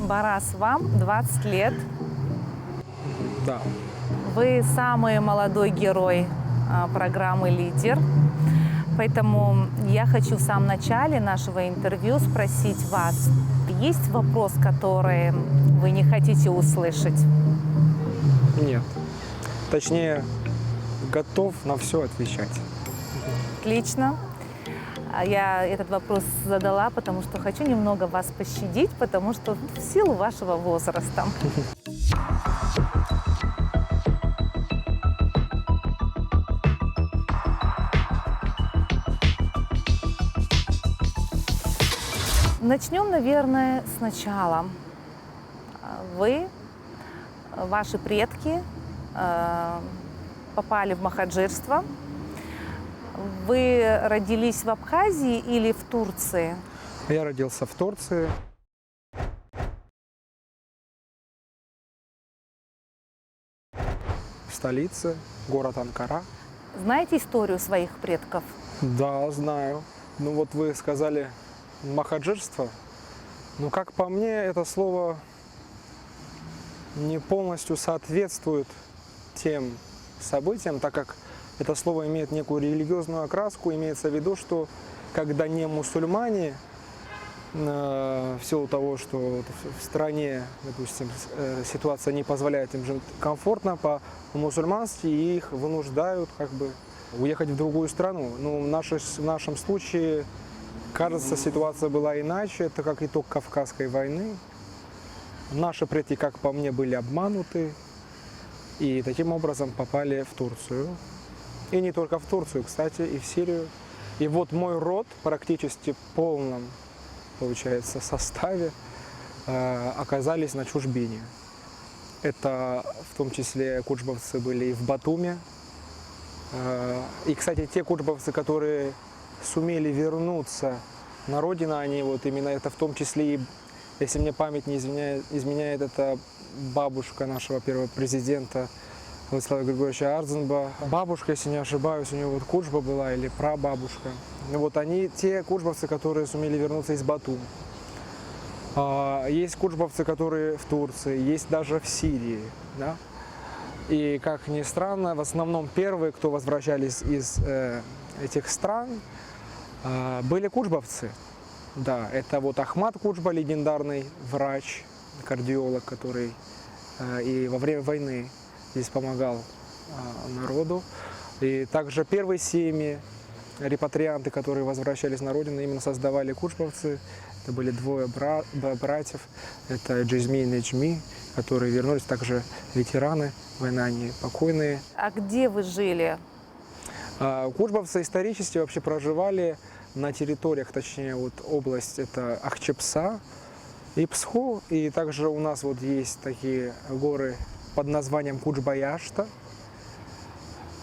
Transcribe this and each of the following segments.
Барас, вам 20 лет. Да. Вы самый молодой герой программы «Лидер». Поэтому я хочу в самом начале нашего интервью спросить вас, есть вопрос, который вы не хотите услышать? Нет. Точнее, готов на все отвечать. Отлично. Я этот вопрос задала, потому что хочу немного вас пощадить, потому что в силу вашего возраста. Начнем, наверное, сначала. Ваши предки попали в махаджирство. Вы родились в Абхазии или в Турции? Я родился в Турции. В столице, город Анкара. Знаете историю своих предков? Да, знаю. Ну вот вы сказали махаджирство. Ну, как по мне, это слово не полностью соответствует тем событиям, так как это слово имеет некую религиозную окраску. Имеется в виду, что когда не мусульмане, в силу того, что в стране, допустим, ситуация не позволяет им жить комфортно по-мусульмански, и их вынуждают как бы уехать в другую страну. Но в нашем случае, кажется, ситуация была иначе. Это как итог Кавказской войны. Наши предки, как по мне, были обмануты и таким образом попали в Турцию. И не только в Турцию, кстати, и в Сирию. И вот мой род практически в полном, получается, составе оказались на чужбине. Это в том числе кучбовцы были и в Батуми. И, кстати, те кучбовцы, которые сумели вернуться на родину, они вот именно это в том числе и, если мне память не изменяет, это бабушка нашего первого президента Владислава Григорьевича Арзенба. Бабушка, если не ошибаюсь, у него вот кучба была или прабабушка. Вот они те кучбовцы, которые сумели вернуться из Батуми. Есть кучбовцы, которые в Турции, есть даже в Сирии. Да? И, как ни странно, в основном первые, кто возвращались из этих стран, были кучбовцы. Да, это вот Ахмад Кучба, легендарный врач, кардиолог, который и во время войны здесь помогал народу. И также первые семьи, репатрианты, которые возвращались на родину, именно создавали кучбовцы. Это были двое братьев, это Джизми и Неджми, которые вернулись, также ветераны войны, они покойные. А где вы жили? Кучбовцы исторически вообще проживали на территориях, точнее, вот область это Ахчепса и Псхо, и также у нас вот есть такие горы под названием Кучбаяшта.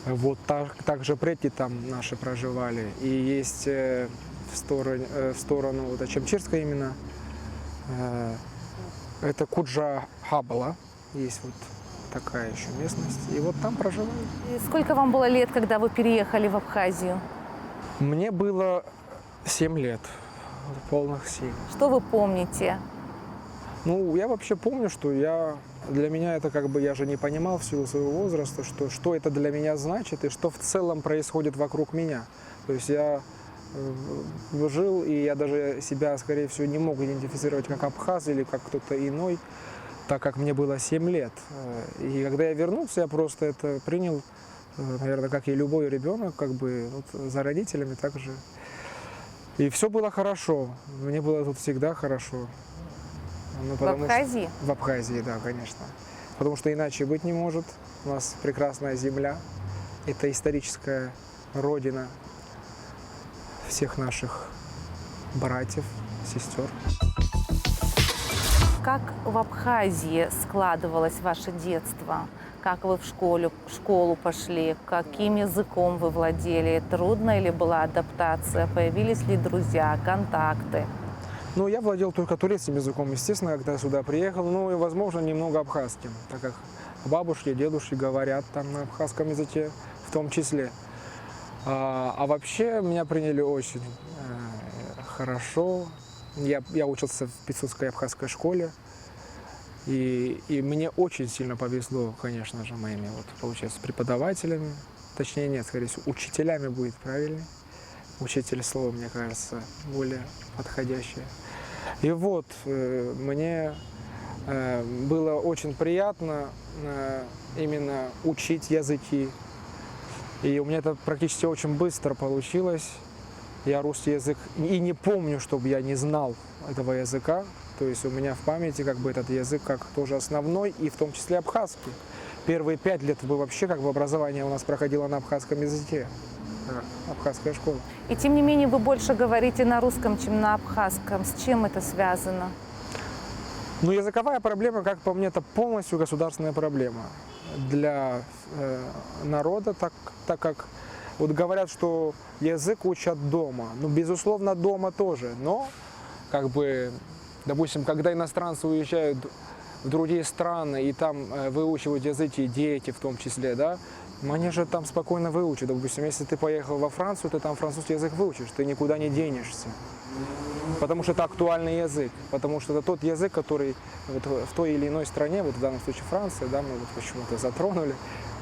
Вот также предки там наши проживали. И есть в сторону вот, Чемчирска именно, это Куджа-Хабала, есть вот такая еще местность, и вот там проживали. И сколько вам было лет, когда вы переехали в Абхазию? Мне было 7 лет, полных 7. Что вы помните? Ну, я вообще помню, что для меня это как бы, я же не понимал в силу своего возраста, что это для меня значит и что в целом происходит вокруг меня. То есть я жил, и я даже себя, скорее всего, не мог идентифицировать как абхаз или как кто-то иной, так как мне было 7 лет. И когда я вернулся, я просто это принял, наверное, как и любой ребенок, как бы вот, за родителями также. И все было хорошо, мне было тут всегда хорошо. Ну, В Абхазии? В Абхазии, да, конечно. Потому что иначе быть не может. У нас прекрасная земля. Это историческая родина всех наших братьев, сестер. Как в Абхазии складывалось ваше детство? Как вы в школу пошли? Каким языком вы владели? Трудная ли была адаптация? Появились ли друзья, контакты? Ну, я владел только турецким языком, естественно, когда я сюда приехал. Ну, и, возможно, немного абхазским, так как бабушки, дедушки говорят там на абхазском языке в том числе. А вообще меня приняли очень хорошо. Я учился в Пицунской абхазской школе. И мне очень сильно повезло, конечно же, моими, вот, получается, преподавателями. Точнее, нет, скорее всего, учителями будет правильнее. Учитель слова, мне кажется, более подходящее. И вот, мне было очень приятно именно учить языки. И у меня это практически очень быстро получилось. Я русский язык и не помню, чтобы я не знал этого языка. То есть у меня в памяти как бы этот язык как тоже основной, и в том числе абхазский. Первые 5 лет вообще как бы образование у нас проходило на абхазском языке. Абхазская школа. И тем не менее вы больше говорите на русском, чем на абхазском. С чем это связано? Ну, языковая проблема, как по мне, это полностью государственная проблема для народа, так как вот говорят, что язык учат дома. Ну, безусловно, дома тоже, но как бы, допустим, когда иностранцы уезжают в другие страны и там выучивают языки, дети в том числе, да, они же там спокойно выучат. Допустим, если ты поехал во Францию, ты там французский язык выучишь, ты никуда не денешься. Потому что это актуальный язык, потому что это тот язык, который вот в той или иной стране, вот в данном случае Франция, да, мы вот почему-то затронули,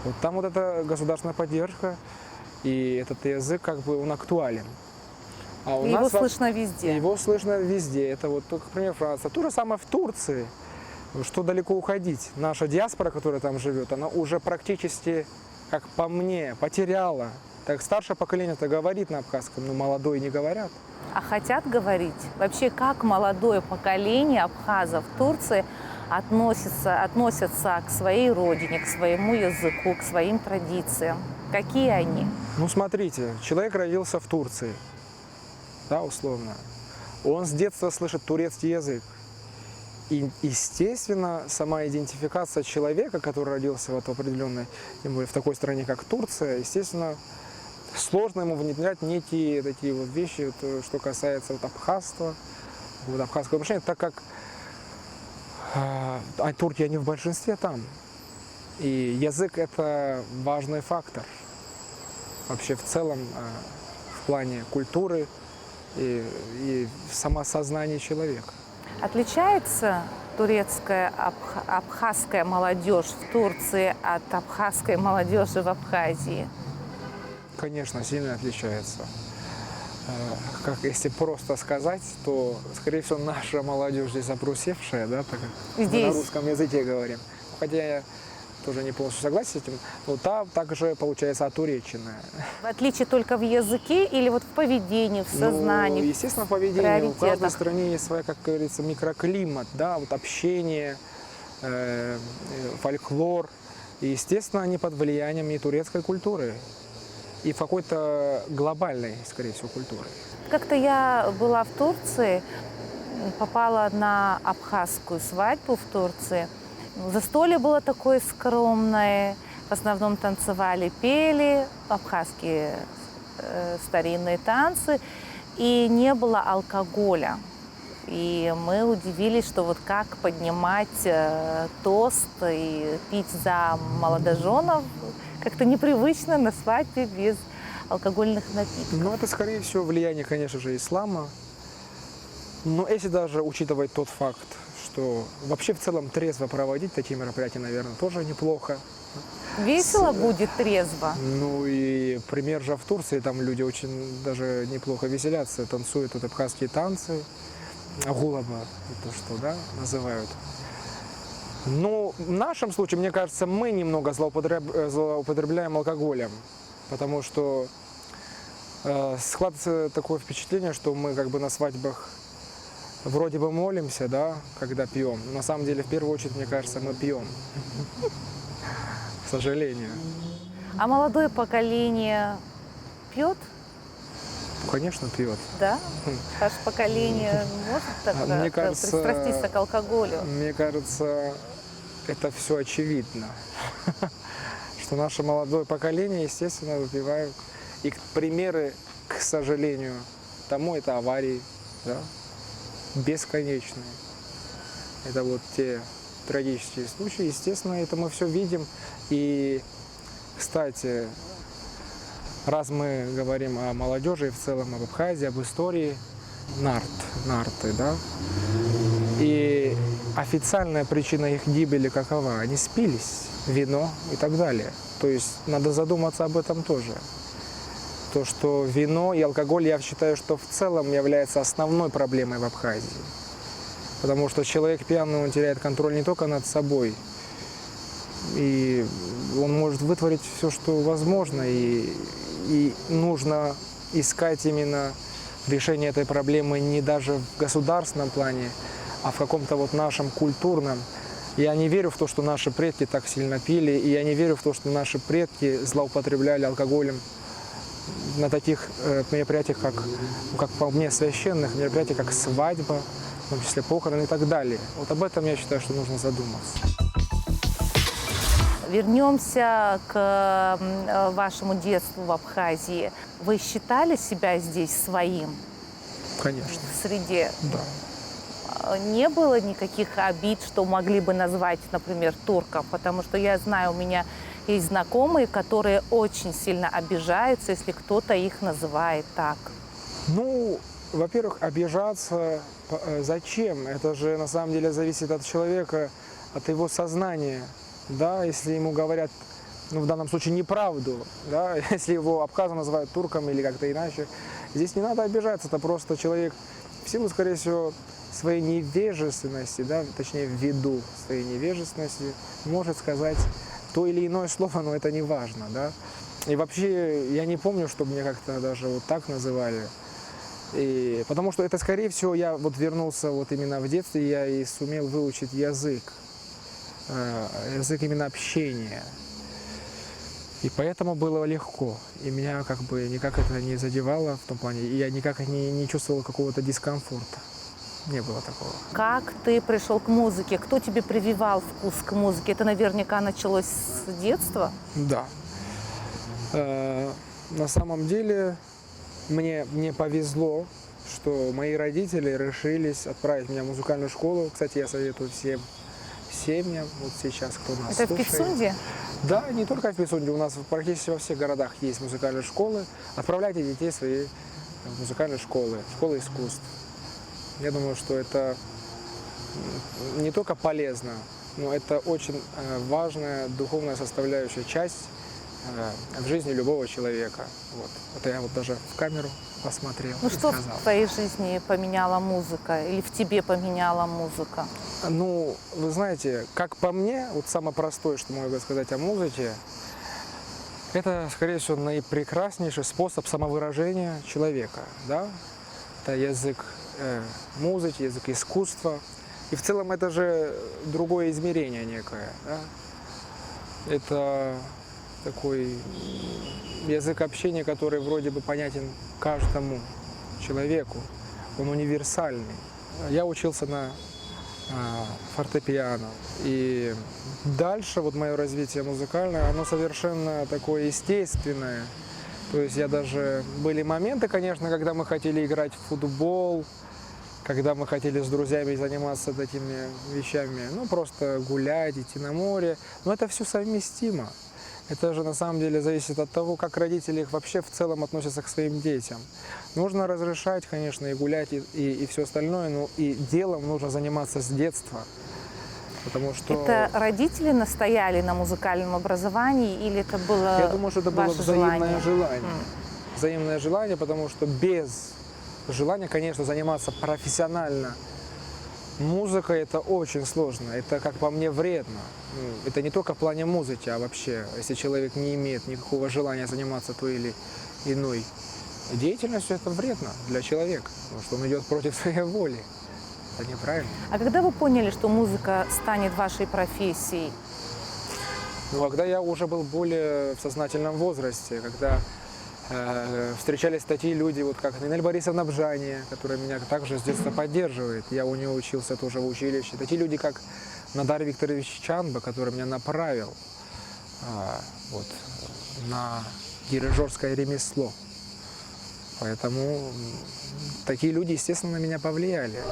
вот там вот эта государственная поддержка, и этот язык как бы он актуален. А у Его нас слышно везде. Его слышно везде. Это вот, к примеру, Франция. То же самое в Турции. Что далеко уходить? Наша диаспора, которая там живет, она уже практически, как по мне, потеряла. Так старшее поколение-то говорит на абхазском, но молодой не говорят. А хотят говорить? Вообще, как молодое поколение абхазов в Турции относятся к своей родине, к своему языку, к своим традициям? Какие они? Ну, смотрите, человек родился в Турции, да, условно. Он с детства слышит турецкий язык. И, естественно, сама идентификация человека, который родился вот в определенной, тем более в такой стране, как Турция, естественно, сложно ему внедрять некие такие вот вещи, вот, что касается вот абхазства, вот, абхазского общения, так как турки, они в большинстве там. И язык – это важный фактор вообще в целом в плане культуры и самосознания человека. Отличается турецкая, абхазская молодежь в Турции от абхазской молодежи в Абхазии? Конечно, сильно отличается. Как если просто сказать, то, скорее всего, наша молодежь здесь обрусевшая, да, так как мы на русском языке говорим. Хотя я тоже не полностью согласен с этим, но та также получается отуреченная. В отличие только в языке или вот в поведении, в сознании? Ну, естественно, в поведении. У каждой страны есть своя, как говорится, микроклимат, да, вот общение, фольклор. И, естественно, они под влиянием и турецкой культуры, и в какой-то глобальной, скорее всего, культуры. Как-то я была в Турции, попала на абхазскую свадьбу в Турции. Застолье было такое скромное, в основном танцевали, пели абхазские старинные танцы, и не было алкоголя. И мы удивились, что вот как поднимать тост и пить за молодоженов как-то непривычно на свадьбе без алкогольных напитков. Ну, это, скорее всего, влияние, конечно же, ислама. Но если даже учитывать тот факт, что вообще в целом трезво проводить такие мероприятия, наверное, тоже неплохо. Весело будет трезво. Ну и пример же в Турции, там люди очень даже неплохо веселятся, танцуют вот абхазские танцы, гулаба, это что, да, называют. Ну, в нашем случае, мне кажется, мы немного злоупотребляем алкоголем, потому что складывается такое впечатление, что мы как бы на свадьбах вроде бы молимся, да, когда пьем. Но на самом деле, в первую очередь, мне кажется, мы пьем. К сожалению. А молодое поколение пьет? Конечно, пьет. Да? Ваше поколение может так Мне кажется, пристраститься к алкоголю? Мне кажется, это все очевидно. Что наше молодое поколение, естественно, выпивают. И примеры, к сожалению, тому это аварии, да, бесконечные. Это вот те трагические случаи. Естественно, это мы все видим. И, кстати, раз мы говорим о молодежи и в целом об Абхазии, об истории, нарты, да, и официальная причина их гибели какова? Они спились, вино и так далее. То есть надо задуматься об этом тоже. То, что вино и алкоголь, я считаю, что в целом является основной проблемой в Абхазии. Потому что человек пьяный, он теряет контроль не только над собой, и он может вытворить все, что возможно, и нужно искать именно решение этой проблемы не даже в государственном плане, а в каком-то вот нашем культурном. Я не верю в то, что наши предки так сильно пили, и я не верю в то, что наши предки злоупотребляли алкоголем на таких мероприятиях, как по мне, священных мероприятиях, как свадьба, в том числе похороны и так далее. Вот об этом я считаю, что нужно задуматься. Вернемся к вашему детству в Абхазии. Вы считали себя здесь своим Конечно. в среде? Да. Не было никаких обид, что могли бы назвать, например, турков? Потому что я знаю, у меня есть знакомые, которые очень сильно обижаются, если кто-то их называет так. Ну, во-первых, обижаться зачем? Это же на самом деле зависит от человека, от его сознания. Да, если ему говорят, ну, в данном случае неправду, да, если его абхаза называют турком или как-то иначе, здесь не надо обижаться, это просто человек в силу, скорее всего, своей невежественности, да, точнее, ввиду своей невежественности, может сказать то или иное слово, но это не важно, да. И вообще, я не помню, чтобы меня как-то даже вот так называли. И, потому что это, скорее всего, я вот вернулся вот именно в детстве, я и сумел выучить язык именно общения. И поэтому было легко. И меня как бы никак это не задевало в том плане, и я никак не чувствовал какого-то дискомфорта. Не было такого. Как ты пришел к музыке? Кто тебе прививал вкус к музыке? Это наверняка началось с детства? Да. На самом деле мне повезло, что мои родители решились отправить меня в музыкальную школу. Кстати, я советую всем семьям, вот сейчас, кто нас Это слушает. в Пицунде? Да, не только в Пицунде, у нас практически во всех городах есть музыкальные школы. Отправляйте детей свои в музыкальные школы искусств. Я думаю, что это не только полезно, но это очень важная духовная составляющая часть в жизни любого человека. Вот. Это я вот даже в камеру посмотрел. Ну и что сказал. в твоей жизни поменяла музыка? Или в тебе поменяла музыка? Ну, вы знаете, как по мне, вот самое простое, что могу сказать о музыке, это, скорее всего, наипрекраснейший способ самовыражения человека, да? Это язык музыки, язык искусства. И в целом это же другое измерение некое, да? Это такой язык общения, который вроде бы понятен каждому человеку. Он универсальный. Я учился на фортепиано. И дальше вот мое развитие музыкальное, оно совершенно такое естественное. То есть были моменты, конечно, когда мы хотели играть в футбол, когда мы хотели с друзьями заниматься такими вещами, ну просто гулять, идти на море. Но это все совместимо. Это же на самом деле зависит от того, как родители их вообще в целом относятся к своим детям. Нужно разрешать, конечно, и гулять, и все остальное, но и делом нужно заниматься с детства. Потому что... Это родители настояли на музыкальном образовании или это было Я думаю, что это было ваше взаимное желание? желание. Взаимное желание, потому что без желания, конечно, заниматься профессионально музыкой это очень сложно. Это, как по мне, вредно. Это не только в плане музыки, а вообще, если человек не имеет никакого желания заниматься той или иной деятельностью, это вредно для человека, потому что он идет против своей воли. Это неправильно. А когда вы поняли, что музыка станет вашей профессией? Но когда я уже был более в сознательном возрасте, когда встречались такие люди, вот как Нинель Борисовна Бжания, которая меня также с детства поддерживает. Я у нее учился тоже в училище. Такие люди, как Надар Викторович Чанба, который меня направил вот, на дирижерское ремесло. Поэтому такие люди, естественно, на меня повлияли.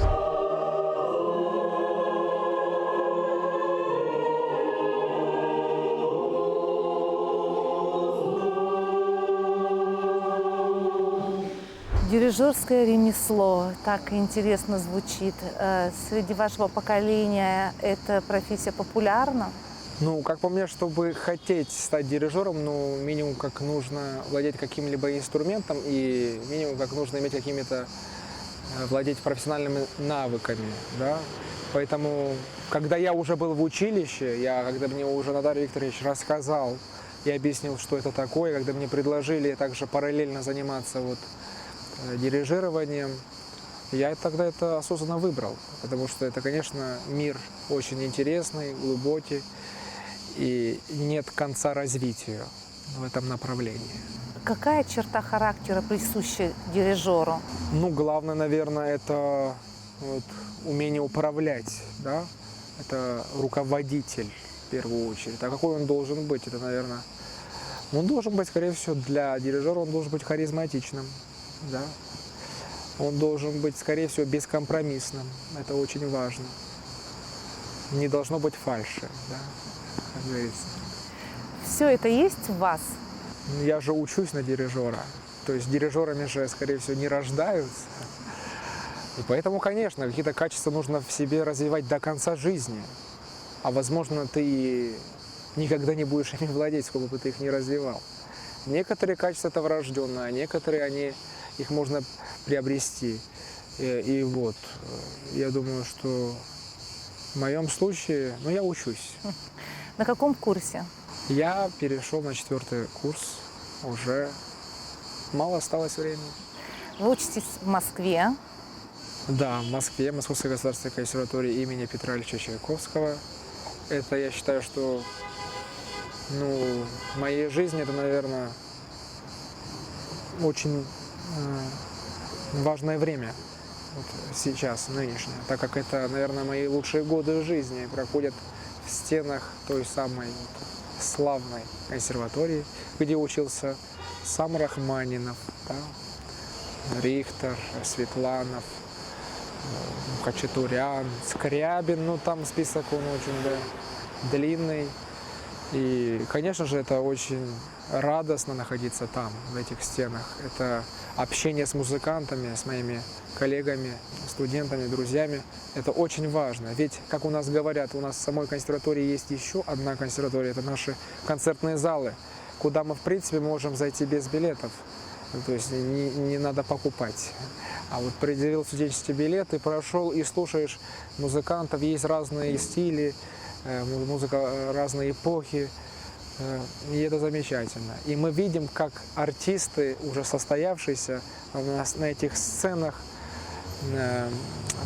В Дирижерское ремесло, так интересно звучит. Среди вашего поколения эта профессия популярна? Ну, как по мне, чтобы хотеть стать дирижером, ну, минимум как нужно владеть каким-либо инструментом и минимум как нужно иметь какими-то, владеть профессиональными навыками, да. Поэтому, когда я уже был в училище, когда мне уже Надар Викторович рассказал и объяснил, что это такое, когда мне предложили также параллельно заниматься вот дирижированием, я тогда это осознанно выбрал, потому что это, конечно, мир очень интересный, глубокий, и нет конца развитию в этом направлении. Какая черта характера присуща дирижеру? Ну, главное, наверное, это вот умение управлять, да? Это руководитель в первую очередь. А какой он должен быть? Это, наверное, он должен быть, скорее всего, для дирижера он должен быть харизматичным, да? Он должен быть, скорее всего, бескомпромиссным. Это очень важно. Не должно быть фальши, да, как говорится. Все это есть в вас? Я же учусь на дирижера. То есть дирижерами же, скорее всего, не рождаются. И поэтому, конечно, какие-то качества нужно в себе развивать до конца жизни. А возможно, ты никогда не будешь ими владеть, сколько бы ты их ни развивал. Некоторые качества это врожденные, а некоторые их можно приобрести. И вот, я думаю, что в моем случае, ну, я учусь. На каком курсе? Я перешел на 4-й курс, уже мало осталось времени. Вы учитесь в Москве. Да, в Москве, Московской государственной консерватории имени Петра Ильича Чайковского. Это, я считаю, что в моей жизни это, наверное, очень важное время вот сейчас, нынешнее, так как это, наверное, мои лучшие годы в жизни проходят в стенах той самой славной консерватории, где учился сам Рахманинов, да, Рихтер, Светланов, Хачатурян, Скрябин, ну там список он очень длинный. И, конечно же, это очень радостно находиться там, в этих стенах. Это общение с музыкантами, с моими коллегами, студентами, друзьями. Это очень важно. Ведь, как у нас говорят, у нас в самой консерватории есть еще одна консерватория. Это наши концертные залы, куда мы, в принципе, можем зайти без билетов. То есть не надо покупать. А вот предъявил студенческий билет и прошел, и слушаешь музыкантов. Есть разные стили, музыка разные эпохи. И это замечательно. И мы видим, как артисты, уже состоявшиеся на этих сценах,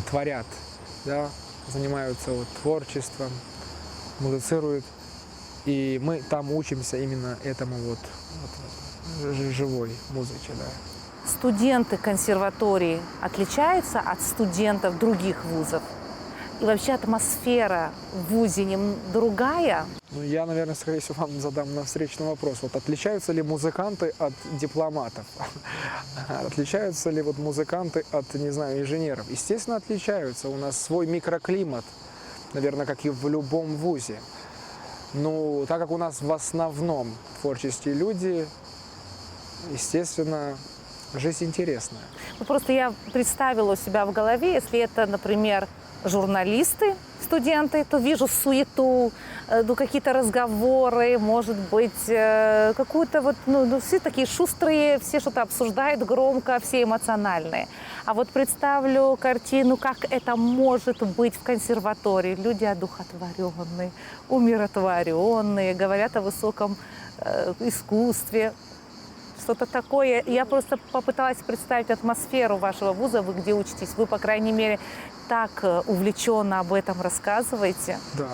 творят, да, занимаются вот творчеством, музицируют. И мы там учимся именно этому вот живой музыке. Да. Студенты консерватории отличаются от студентов других вузов? И вообще атмосфера в вузе другая? Ну, я, наверное, скорее всего, вам задам на встречный вопрос. Вот отличаются ли музыканты от дипломатов? Отличаются ли вот музыканты от, не знаю, инженеров? Естественно, отличаются. У нас свой микроклимат, наверное, как и в любом вузе. Ну, так как у нас в основном творческие люди, естественно, жизнь интересная. Ну, просто я представила у себя в голове, если это, например, журналисты, студенты, то вижу суету, какие-то разговоры, может быть, какую-то вот, все такие шустрые, все что-то обсуждают громко, все эмоциональные. А вот представлю картину, как это может быть в консерватории. Люди одухотворенные, умиротворенные, говорят о высоком искусстве. Что-то такое. Я просто попыталась представить атмосферу вашего вуза, вы где учитесь. Вы, по крайней мере, так увлеченно об этом рассказываете. Да.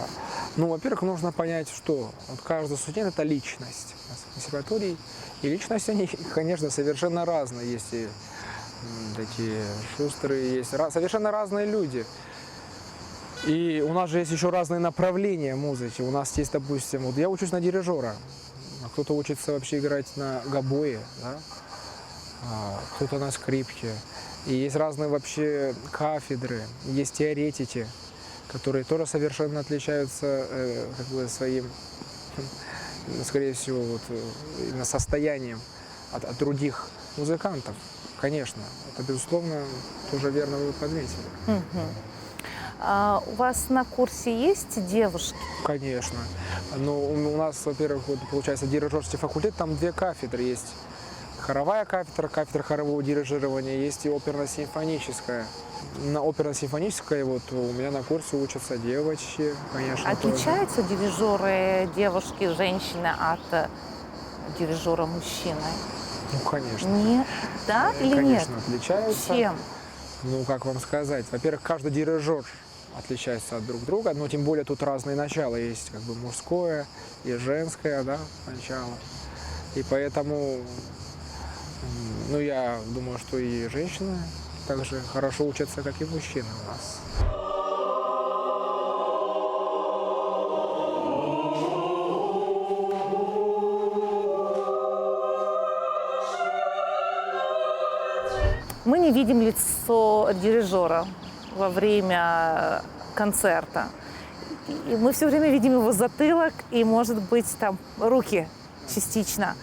Ну, во-первых, нужно понять, что вот каждый студент – это личность у нас в консерватории. И личности, они, конечно, совершенно разные. Есть и такие шустрые, есть совершенно разные люди. И у нас же есть еще разные направления музыки. У нас есть, допустим, вот я учусь на дирижера. Кто-то учится вообще играть на гобое, да? Кто-то на скрипке. И есть разные вообще кафедры, есть теоретики, которые тоже совершенно отличаются как бы своим, скорее всего, вот, именно состоянием от других музыкантов. конечно, это, безусловно, тоже верно вы подметили. У вас на курсе есть девушки? Конечно. Ну, у нас, во-первых, вот, получается, дирижерский факультет, там две кафедры есть. Хоровая кафедра, кафедра хорового дирижирования, есть и оперно-симфоническая. На оперно-симфонической вот у меня на курсе учатся девочки, конечно. Отличаются дирижеры девушки, женщины от дирижера мужчины? Ну, конечно. Нет. Да или нет? Конечно, отличаются. Чем? Ну, как вам сказать? Во-первых, каждый дирижер отличается от друг друга, но тем более тут разные начала есть, как бы мужское и женское, да, начало. И поэтому, ну, я думаю, что и женщины также хорошо учатся, как и мужчины у нас. Мы не видим лицо дирижера во время концерта. И мы все время видим его затылок и, может быть, там руки частично.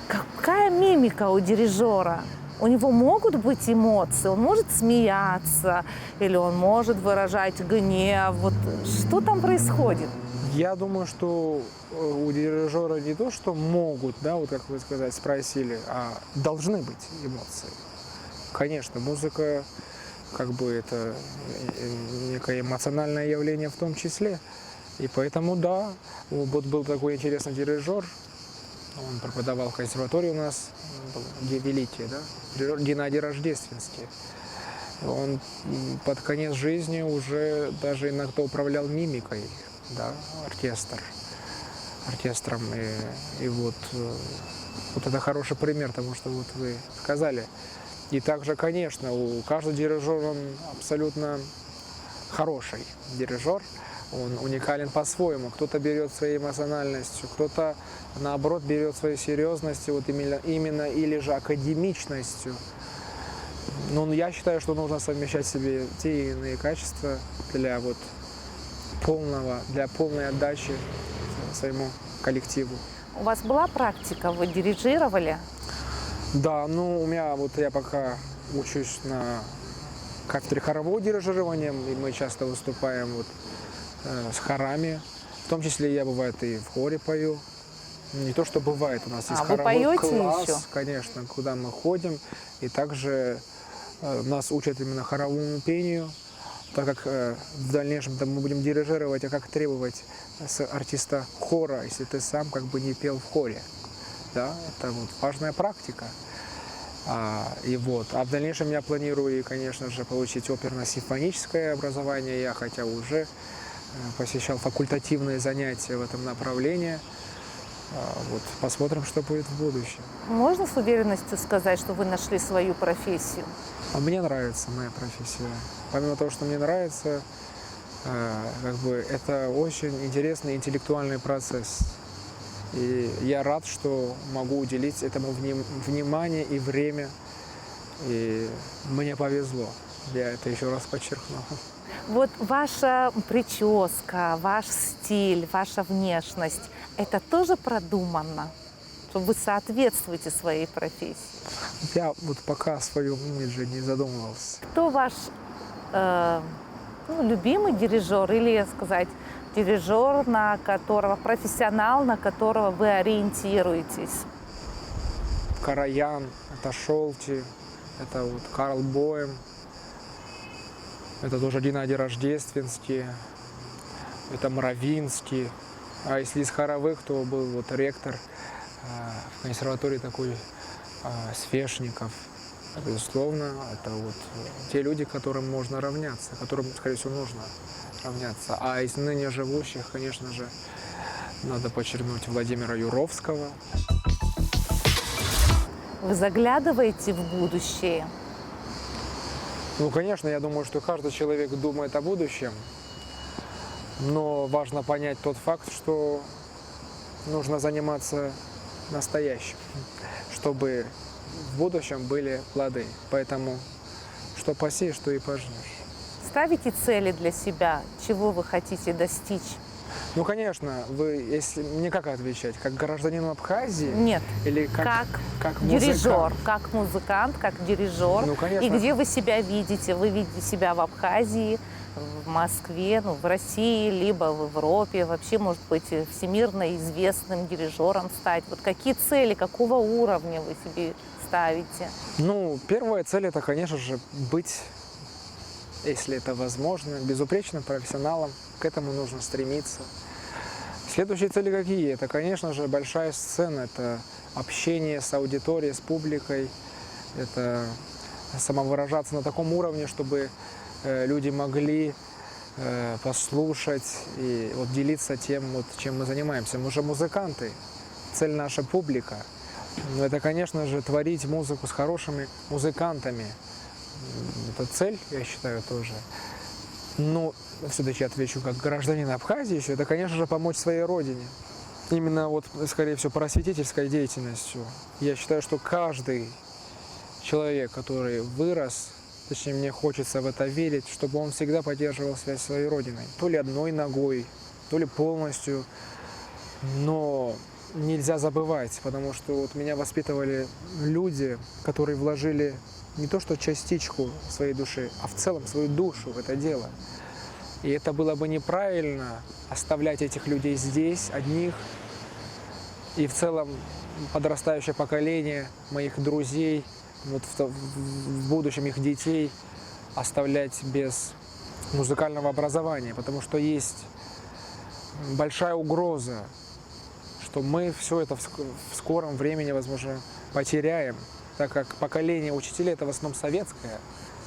Какая мимика у дирижера? У него могут быть эмоции, он может смеяться или он может выражать гнев. Вот что там происходит? Я думаю, что у дирижера не то, что могут, да, вот как вы сказать, спросили, а должны быть эмоции. Конечно, музыка, как бы это некое эмоциональное явление в том числе. И поэтому, да, вот был такой интересный дирижер, он преподавал в консерватории у нас, великий, да, Геннадий Рождественский. Он под конец жизни уже даже иногда управлял мимикой, да, оркестром. И вот это хороший пример тому, что вот вы сказали. И также, конечно, у каждого дирижера он абсолютно хороший дирижер. Он уникален по-своему. Кто-то берет своей эмоциональностью, кто-то, наоборот, берет своей серьезностью, вот именно или же академичностью. Но я считаю, что нужно совмещать в себе те и иные качества для полной отдачи своему коллективу. У вас была практика, вы дирижировали? Да, ну у меня я пока учусь на кафедре хорового дирижирования, и мы часто выступаем с хорами. В том числе я, бывает, и в хоре пою. Не то, что бывает, у нас есть хоровой класс, еще? Конечно, куда мы ходим. И также нас учат именно хоровому пению, так как в дальнейшем мы будем дирижировать, а как требовать с артиста хора, если ты сам как бы не пел в хоре. Да, это вот важная практика. А в дальнейшем я планирую, конечно же, получить оперно-симфоническое образование. Я хотя уже посещал факультативные занятия в этом направлении. Посмотрим, что будет в будущем. Можно с уверенностью сказать, что вы нашли свою профессию? Мне нравится моя профессия. Помимо того, что мне нравится, это очень интересный интеллектуальный процесс. И я рад, что могу уделить этому внимание и время. И мне повезло. Я это еще раз подчеркну. Вот ваша прическа, ваш стиль, ваша внешность – это тоже продуманно, что вы соответствуете своей профессии? Я пока о своем имидже не задумывался. Кто ваш любимый дирижер или, сказать, дирижер, профессионал, на которого вы ориентируетесь? Караян, это Шолти, это Карл Боем, это тоже Геннадий Рождественский, это Мравинский. А если из хоровых, то был ректор в консерватории такой Свешников. Безусловно, это те люди, которым можно равняться, которым, скорее всего, нужно равняться. А из ныне живущих, конечно же, надо подчеркнуть Владимира Юровского. Вы заглядываете в будущее? Ну, конечно, я думаю, что каждый человек думает о будущем, но важно понять тот факт, что нужно заниматься настоящим, чтобы в будущем были плоды. Поэтому что посеешь, что и пожнешь. Ставите цели для себя, чего вы хотите достичь? Ну, конечно, вы, если мне как отвечать, как гражданину Абхазии Нет, или как музыкант? дирижер, как музыкант, как дирижер. Ну, конечно. И где вы себя видите? Вы видите себя в Абхазии, в Москве, ну, в России, либо в Европе, вообще, может быть, всемирно известным дирижером стать? Вот какие цели, какого уровня вы себе ставите? Ну, первая цель это, конечно же, быть, если это возможно, безупречным профессионалом. К этому нужно стремиться. Следующие цели какие? Это, конечно же, большая сцена, это общение с аудиторией, с публикой, это самовыражаться на таком уровне, чтобы люди могли послушать и вот делиться тем, вот, чем мы занимаемся. Мы же музыканты, цель наша публика. Но это, конечно же, творить музыку с хорошими музыкантами. Это цель, я считаю, тоже. Но все-таки отвечу как гражданин Абхазии еще, это, конечно же, помочь своей родине. Именно вот, скорее всего, просветительской деятельностью. Я считаю, что каждый человек, который вырос, точнее, мне хочется в это верить, чтобы он всегда поддерживал связь с своей родиной. То ли одной ногой, то ли полностью. Но нельзя забывать, потому что вот меня воспитывали люди, которые вложили не то что частичку своей души, а в целом свою душу в это дело. И это было бы неправильно оставлять этих людей здесь, одних. И в целом подрастающее поколение моих друзей, вот в будущем их детей оставлять без музыкального образования, потому что есть большая угроза, что мы все это в скором времени, возможно, потеряем, так как поколение учителей – это в основном советское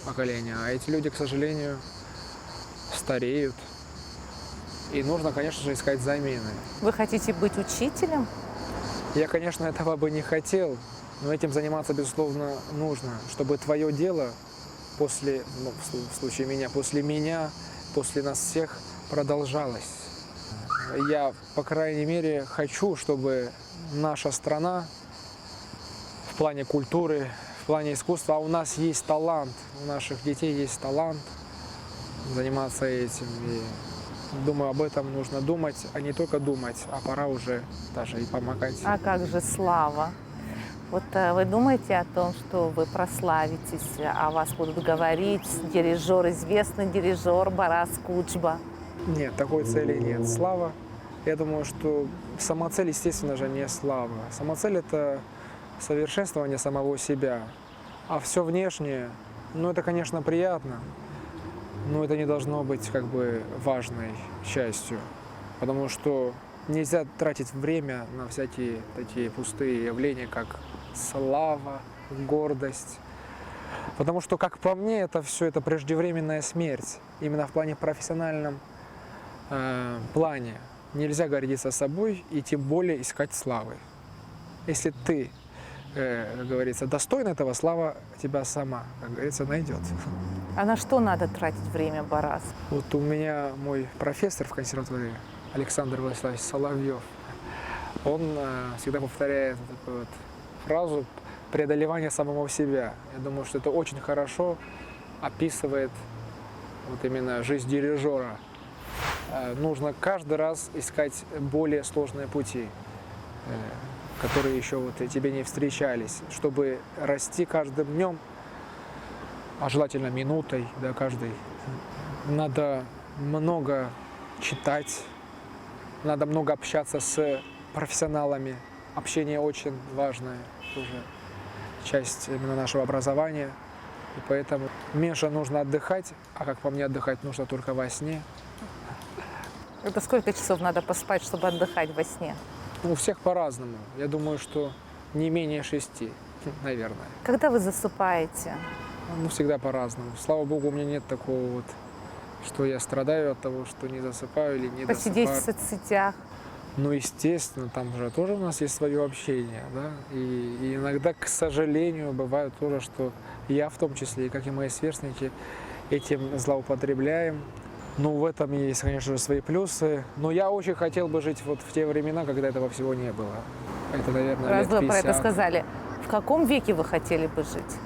поколение, а эти люди, к сожалению, стареют. И нужно, конечно же, искать замены. Вы хотите быть учителем? Я, конечно, этого бы не хотел, но этим заниматься, безусловно, нужно, чтобы твое дело после, ну, в случае меня, после нас всех продолжалось. Я, по крайней мере, хочу, чтобы наша страна в плане культуры, в плане искусства, а у нас есть талант, у наших детей есть талант заниматься этим. И думаю, об этом нужно думать, а не только думать, а пора уже даже и помогать. А как же слава? Вот вы думаете о том, что вы прославитесь, о вас будут говорить дирижер, известный дирижер Барас Кучба? Нет, такой цели нет. Слава, я думаю, что сама цель, естественно же, не слава. Сама цель – это совершенствование самого себя. А все внешнее, ну, это, конечно, приятно, но это не должно быть как бы важной частью. Потому что нельзя тратить время на всякие такие пустые явления, как слава, гордость. Потому что, как по мне, это все это преждевременная смерть. Именно в плане профессиональном плане. Нельзя гордиться собой и тем более искать славы. Если ты, как говорится, достоин этого, слава тебя сама, как говорится, найдет. А на что надо тратить время, Барас? Вот у меня мой профессор в консерватории, Александр Владиславович Соловьев, он всегда повторяет такую вот фразу «преодолевание самого себя». Я думаю, что это очень хорошо описывает вот именно жизнь дирижера. Нужно каждый раз искать более сложные пути, которые еще вот тебе не встречались, чтобы расти каждым днем, а желательно минутой, да, каждой. Надо много читать, надо много общаться с профессионалами. Общение очень важная тоже часть именно нашего образования. И поэтому меньше нужно отдыхать, а как по мне, отдыхать нужно только во сне. Это сколько часов надо поспать, чтобы отдыхать во сне? У всех по-разному. Я думаю, что не менее 6, наверное. Когда вы засыпаете? Ну, всегда по-разному. Слава богу, у меня нет такого вот, что я страдаю от того, что не засыпаю или не Посидеть досыпаю. в соцсетях? Ну, естественно, там же тоже у нас есть свое общение, да. И иногда, к сожалению, бывает тоже, что я в том числе, как и мои сверстники, этим злоупотребляем. Ну, в этом есть, конечно же, свои плюсы. Но я очень хотел бы жить вот в те времена, когда этого всего не было. Это, наверное, Раз лет вы 50. про это сказали, в каком веке вы хотели бы жить?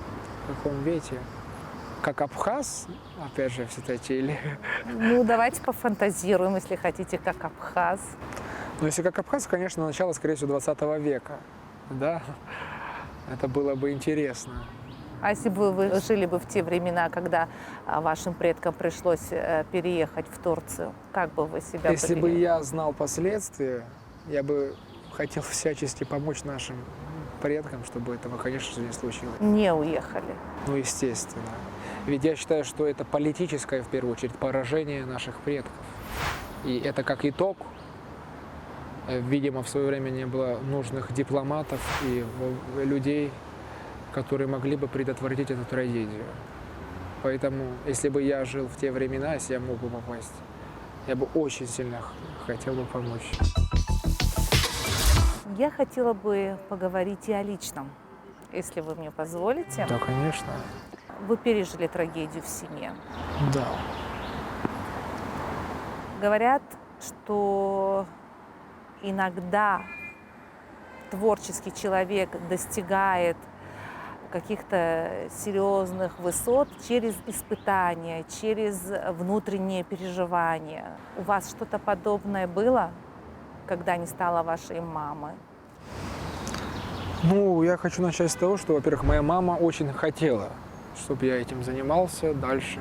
В каком веке? как абхаз, опять же, все эти или... Ну, давайте пофантазируем, если хотите, как абхаз. Но если как абхаз, конечно, начало, скорее всего, 20 века, да, это было бы интересно. А если бы вы жили бы в те времена, когда вашим предкам пришлось переехать в Турцию, как бы вы себя Если бы повели? я знал последствия, я бы хотел всячески помочь нашим предкам, чтобы этого, конечно же, не случилось. Не уехали. Ну, естественно. Ведь я считаю, что это политическое, в первую очередь, поражение наших предков. И это как итог. Видимо, в свое время не было нужных дипломатов и людей, которые могли бы предотвратить эту трагедию. Поэтому, если бы я жил в те времена, если я мог бы попасть, я бы очень сильно хотел бы помочь. Я хотела бы поговорить и о личном, если вы мне позволите. Да, конечно. Вы пережили трагедию в семье. Да. Говорят, что иногда творческий человек достигает каких-то серьезных высот через испытания, через внутренние переживания. У вас что-то подобное было, когда не стало вашей мамы? Ну, я хочу начать с того, что, во-первых, моя мама очень хотела, чтобы я этим занимался дальше.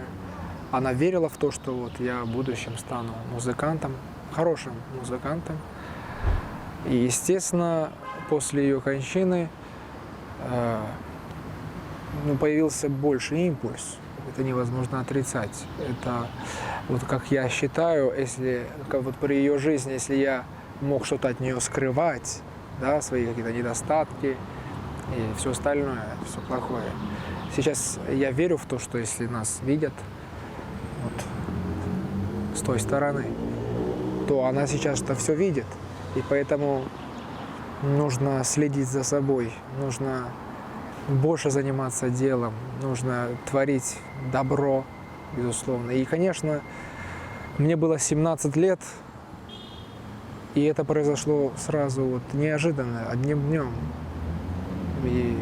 Она верила в то, что вот я в будущем стану музыкантом, хорошим музыкантом. И, естественно, после ее кончины появился больше импульс. Это невозможно отрицать. Это, вот как я считаю, если вот при ее жизни, если я мог что-то от нее скрывать, да, свои какие-то недостатки и все остальное, все плохое. Сейчас я верю в то, что если нас видят вот с той стороны, то она сейчас это все видит. И поэтому нужно следить за собой, нужно больше заниматься делом, нужно творить добро, безусловно. И, конечно, мне было 17 лет, и это произошло сразу вот неожиданно, одним днем. И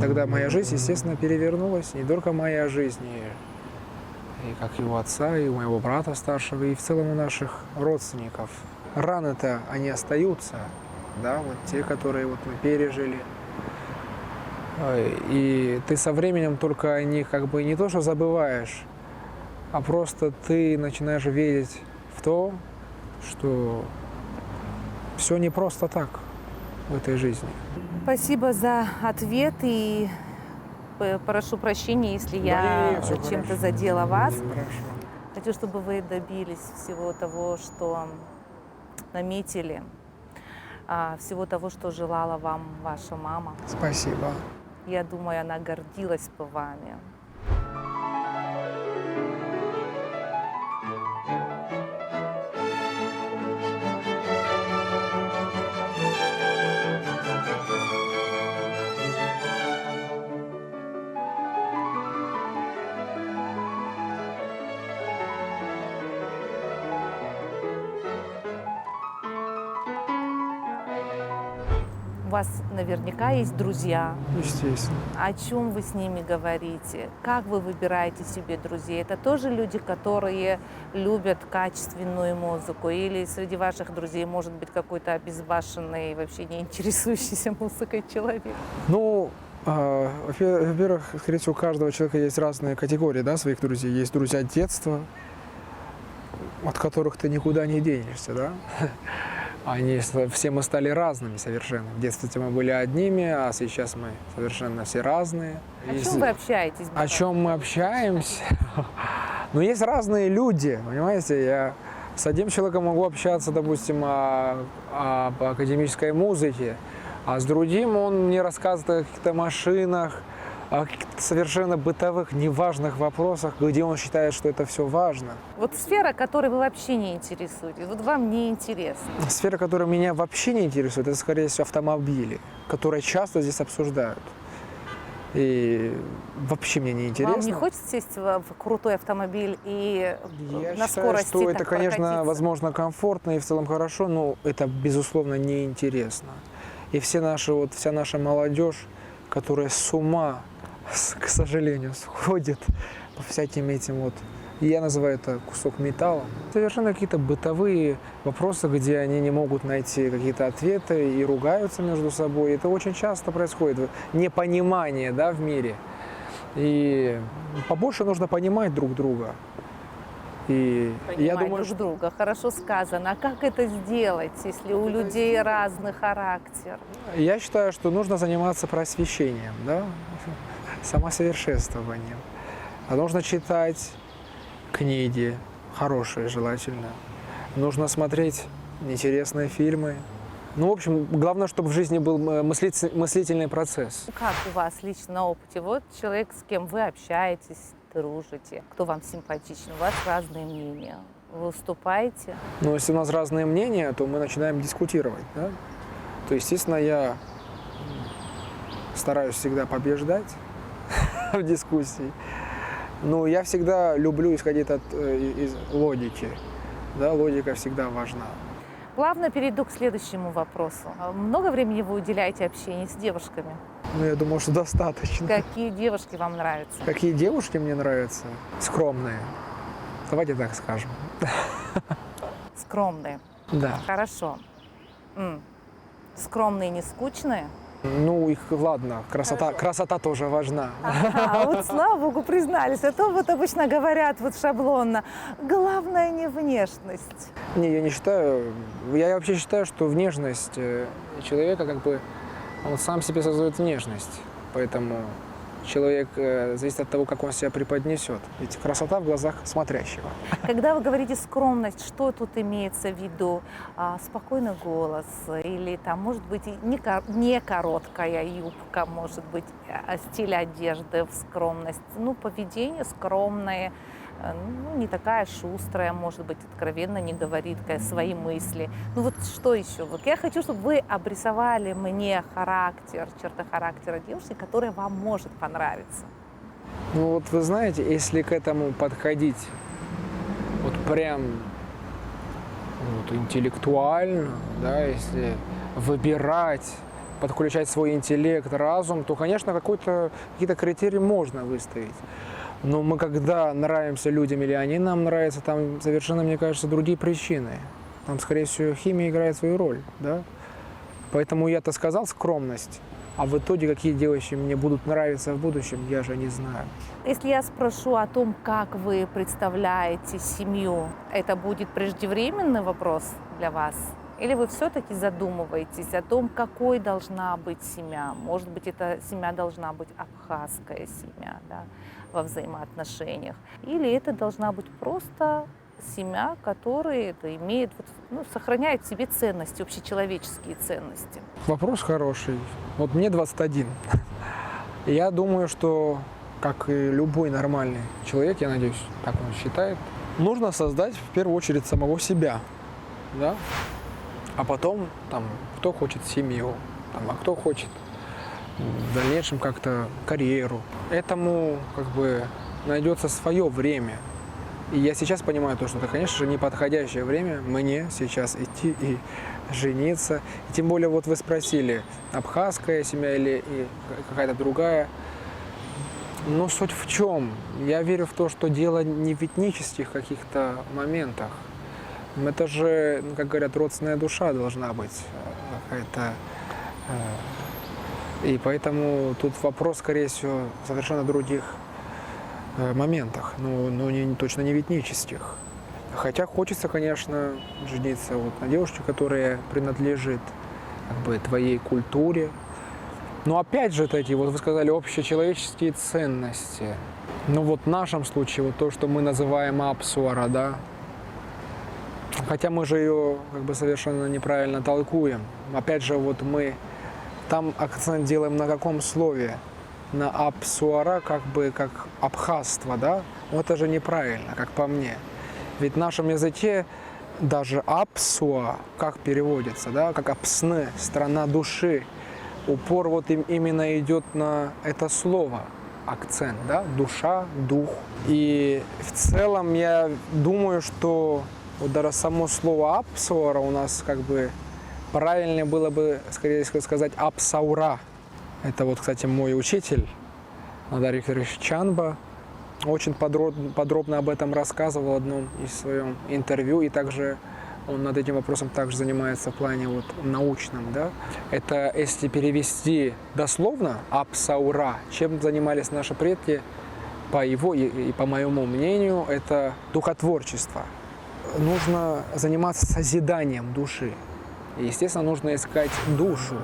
тогда моя жизнь, естественно, перевернулась. Не только моя жизнь, и как его отца, и у моего брата старшего, и в целом у наших родственников. Раны-то, они остаются, да, вот те, которые вот мы пережили. И ты со временем только о них как бы не то что забываешь, а просто ты начинаешь верить в то, что все не просто так в этой жизни. Спасибо за ответ и прошу прощения, если я чем-то задела вас. Хорошо. Хочу, чтобы вы добились всего того, что наметили, всего того, что желала вам ваша мама. Спасибо. Я думаю, она гордилась бы вами. У вас наверняка есть друзья. Естественно. О чем вы с ними говорите? Как вы выбираете себе друзей? Это тоже люди, которые любят качественную музыку? Или среди ваших друзей может быть какой-то обезбашенный, вообще не интересующийся музыкой человек? Ну, во-первых, скорее всего, у каждого человека есть разные категории, да, своих друзей. Есть друзья детства, от которых ты никуда не денешься, да. Все мы стали разными совершенно. В детстве мы были одними, а сейчас мы совершенно все разные. О чем вы общаетесь? О чем мы общаемся? Ну, есть разные люди, понимаете? Я с одним человеком могу общаться, допустим, об академической музыке, а с другим он мне рассказывает о каких-то машинах, о каких-то совершенно бытовых, неважных вопросах, где он считает, что это все важно. Вот сфера, которой вы вообще не интересуетесь, вот вам не интересно. Сфера, которая меня вообще не интересует, это, скорее всего, автомобили, которые часто здесь обсуждают. И вообще мне не интересно. Вам не хочется сесть в крутой автомобиль и Я на считаю, скорости что это, так конечно, прокатиться? возможно, комфортно и в целом хорошо, но это, безусловно, неинтересно. И вся наша молодежь, которая с ума к сожалению, сходит по всяким этим вот. И я называю это кусок металла. Совершенно какие-то бытовые вопросы, где они не могут найти какие-то ответы и ругаются между собой. Это очень часто происходит. Непонимание, да, в мире. И побольше нужно понимать друг друга. И я Понимать думаю, друг друга. Хорошо сказано. А как это сделать, если у людей разный характер? я считаю, что нужно заниматься просвещением, да, самосовершенствованием. А нужно читать книги, хорошие желательно. Нужно смотреть интересные фильмы. Ну, в общем, главное, чтобы в жизни был мыслительный процесс. Как у вас лично на опыте? Вот человек, с кем вы общаетесь, дружите, кто вам симпатичен, у вас разные мнения. Вы уступаете? Но если у нас разные мнения, то мы начинаем дискутировать, да? То, естественно, я стараюсь всегда побеждать в дискуссии. Но я всегда люблю исходить из логики. Да, логика всегда важна. Плавно перейду к следующему вопросу. Много времени вы уделяете общению с девушками? Ну, я думаю, что достаточно. Какие девушки вам нравятся? Какие девушки мне нравятся? Скромные. Давайте так скажем. Скромные. Да. Хорошо. Скромные, не скучные? Ну, их, ладно, красота тоже важна. Вот слава богу, признались. А то вот обычно говорят вот шаблонно. Главное не внешность. Не, я не считаю. Я вообще считаю, что внешность человека, как бы, он сам себе создает внешность. Поэтому человек зависит от того, как он себя преподнесет. Ведь красота в глазах смотрящего. Когда вы говорите скромность, что тут имеется в виду? Спокойный голос или там, может быть, и не короткая юбка, может быть, стиль одежды в скромность. Ну, поведение скромное, ну, не такая шустрая, может быть, откровенно не говорит свои мысли. Ну вот что еще? Вот я хочу, чтобы вы обрисовали мне характер, черты характера девушки, которая вам может понравиться. Ну вот вы знаете, если к этому подходить вот прям вот, интеллектуально, да, если выбирать, подключать свой интеллект, разум, то, конечно, какие-то критерии можно выставить. Но мы когда нравимся людям или они нам нравятся, там совершенно, мне кажется, другие причины. Там, скорее всего, химия играет свою роль, да? Поэтому я-то сказал скромность, а в итоге какие девочки мне будут нравиться в будущем, я же не знаю. Если я спрошу о том, как вы представляете семью, это будет преждевременный вопрос для вас? Или вы все-таки задумываетесь о том, какой должна быть семья? Может быть, эта семья должна быть абхазская семья, да, во взаимоотношениях? Или это должна быть просто семья, которая имеет, сохраняет в себе ценности, общечеловеческие ценности? Вопрос хороший. Вот мне 21. Я думаю, что, как и любой нормальный человек, я надеюсь, так он считает, нужно создать в первую очередь самого себя, да? А потом, там, кто хочет семью, там, а кто хочет в дальнейшем как-то карьеру. Этому, как бы, найдется свое время. И я сейчас понимаю то, что это, конечно же, неподходящее время мне сейчас идти и жениться. И тем более, вот вы спросили, абхазская семья или какая-то другая. Но суть в чем? Я верю в то, что дело не в этнических каких-то моментах. Это же, как говорят, родственная душа должна быть какая-то. И поэтому тут вопрос, скорее всего, в совершенно других моментах, но точно не в этнических. Хотя хочется, конечно, жениться вот на девушке, которая принадлежит как бы твоей культуре. Но опять же такие, вот вы сказали, общечеловеческие ценности. Ну вот в нашем случае, вот то, что мы называем апсуара, да, хотя мы же ее как бы совершенно неправильно толкуем. Опять же, вот мы там акцент делаем на каком слове? На апсуара, как бы как абхазство, да? Но это же неправильно, как по мне. Ведь в нашем языке даже апсуа, как переводится, да? Как апсны, страна души. Упор вот именно идет на это слово, акцент, да? Душа, дух. И в целом я думаю, что вот даже само слово апсуара у нас как бы правильнее было бы, скорее сказать, апсаура. Это вот, кстати, мой учитель, Надар Викторович Чанба. Очень подробно об этом рассказывал в одном из своем интервью, и также он над этим вопросом также занимается в плане вот научном, да. Это, если перевести дословно, апсаура, чем занимались наши предки, по его и по моему мнению, это духотворчество. Нужно заниматься созиданием души. И, естественно, нужно искать душу.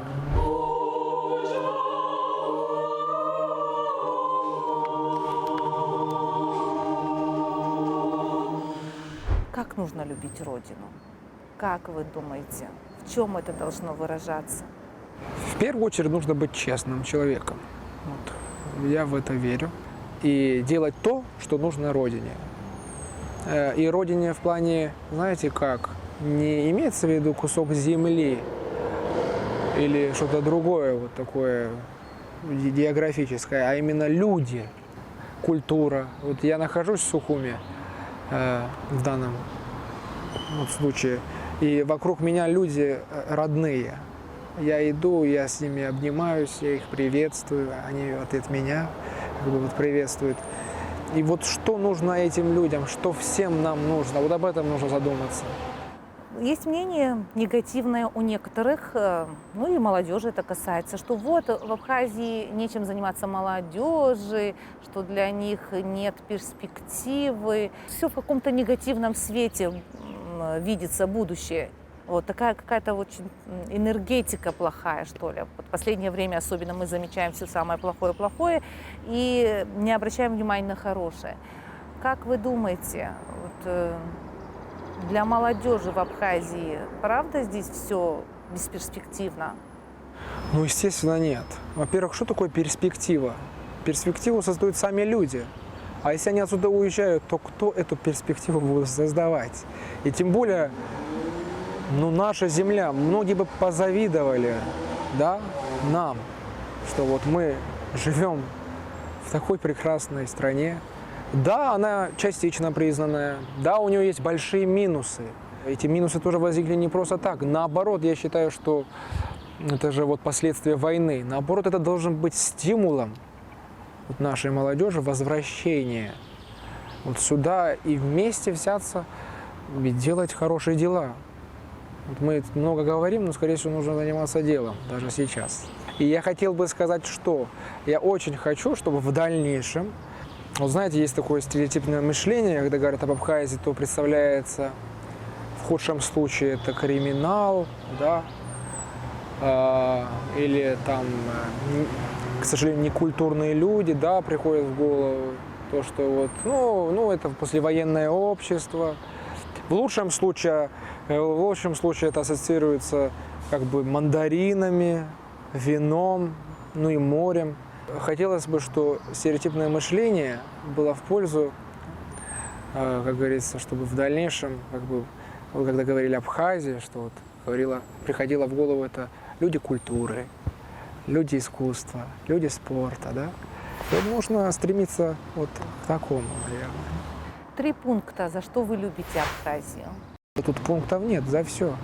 Как нужно любить Родину? Как вы думаете, в чем это должно выражаться? В первую очередь нужно быть честным человеком. Вот. Я в это верю. И делать то, что нужно Родине. И Родине в плане, знаете как, не имеется в виду кусок земли или что-то другое, вот такое географическое, а именно люди, культура. Вот я нахожусь в Сухуме в данном вот случае, и вокруг меня люди родные. Я иду, я с ними обнимаюсь, я их приветствую, они в ответ меня как бы вот приветствуют. И вот что нужно этим людям, что всем нам нужно, вот об этом нужно задуматься. Есть мнение негативное у некоторых, ну и молодежи это касается, что вот в Абхазии нечем заниматься молодежи, что для них нет перспективы. Все в каком-то негативном свете видится будущее. Вот такая какая-то очень энергетика плохая, что ли. В последнее время особенно мы замечаем все самое плохое и не обращаем внимания на хорошее. Как вы думаете, вот, для молодежи в Абхазии, правда, здесь все бесперспективно? Ну, естественно, нет. Во-первых, что такое перспектива? Перспективу создают сами люди. А если они отсюда уезжают, то кто эту перспективу будет создавать? И тем более, ну, наша земля, многие бы позавидовали, да, нам, что вот мы живем в такой прекрасной стране. Да, она частично признанная, да, у нее есть большие минусы. Эти минусы тоже возникли не просто так. Наоборот, я считаю, что это же вот последствия войны. Наоборот, это должен быть стимулом вот нашей молодежи возвращения вот сюда и вместе взяться и делать хорошие дела. Вот мы много говорим, но, скорее всего, нужно заниматься делом, даже сейчас. И я хотел бы сказать, что я очень хочу, чтобы в дальнейшем, вот знаете, есть такое стереотипное мышление, когда говорят об Абхазии, то представляется в худшем случае это криминал, да, или там, к сожалению, некультурные люди, да, приходят в голову, то, что вот, ну это послевоенное общество. В лучшем случае это ассоциируется как бы мандаринами, вином, ну и морем. Хотелось бы, что стереотипное мышление было в пользу, как говорится, чтобы в дальнейшем, как бы, вот когда говорили Абхазия, что вот приходило в голову это люди культуры, люди искусства, люди спорта, да. Вот нужно стремиться вот к такому, наверное. 3 пункта, за что вы любите Абхазию. Тут пунктов нет, за все.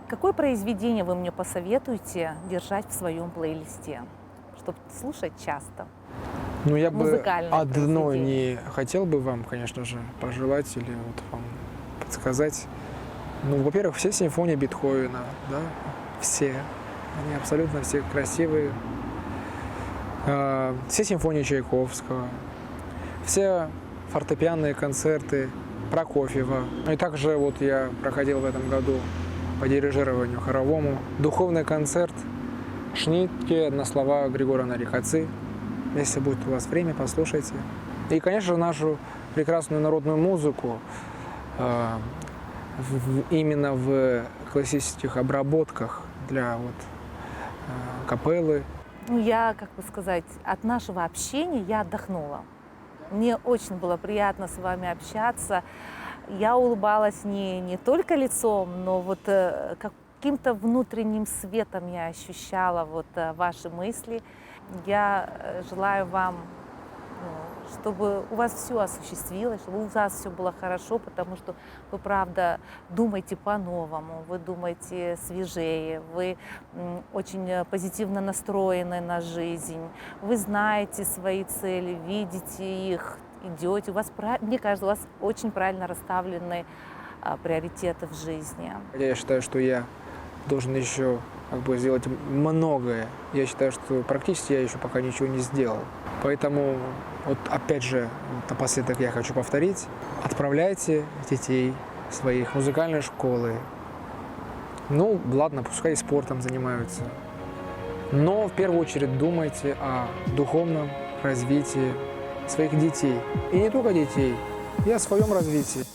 Какое произведение вы мне посоветуете держать в своем плейлисте, чтобы слушать часто? Ну, я бы Музыкальное одно произведение. не хотел бы вам, конечно же, пожелать или вот вам подсказать. Ну, во-первых, все симфонии Бетховена, да, все. Они абсолютно все красивые. Все симфонии Чайковского, все фортепианные концерты Прокофьева. И также вот я проходил в этом году по дирижированию хоровому духовный концерт Шнитке на слова Григора Нарихацы. Если будет у вас время, послушайте. И, конечно, нашу прекрасную народную музыку именно в классических обработках для вот капеллы. Ну, я, как бы сказать, от нашего общения я отдохнула. Мне очень было приятно с вами общаться. Я улыбалась не только лицом, но вот каким-то внутренним светом я ощущала вот ваши мысли. Я желаю вам, чтобы у вас все осуществилось, чтобы у вас все было хорошо, потому что вы, правда, думаете по-новому, вы думаете свежее, вы очень позитивно настроены на жизнь, вы знаете свои цели, видите их, идете. У вас, мне кажется, у вас очень правильно расставлены приоритеты в жизни. Я считаю, что я должен еще сделать многое. Я считаю, что практически я еще пока ничего не сделал. Поэтому, вот опять же, напоследок я хочу повторить. Отправляйте детей своих в музыкальные школы. Ну, ладно, пускай спортом занимаются. Но в первую очередь думайте о духовном развитии своих детей. И не только детей, и о своем развитии.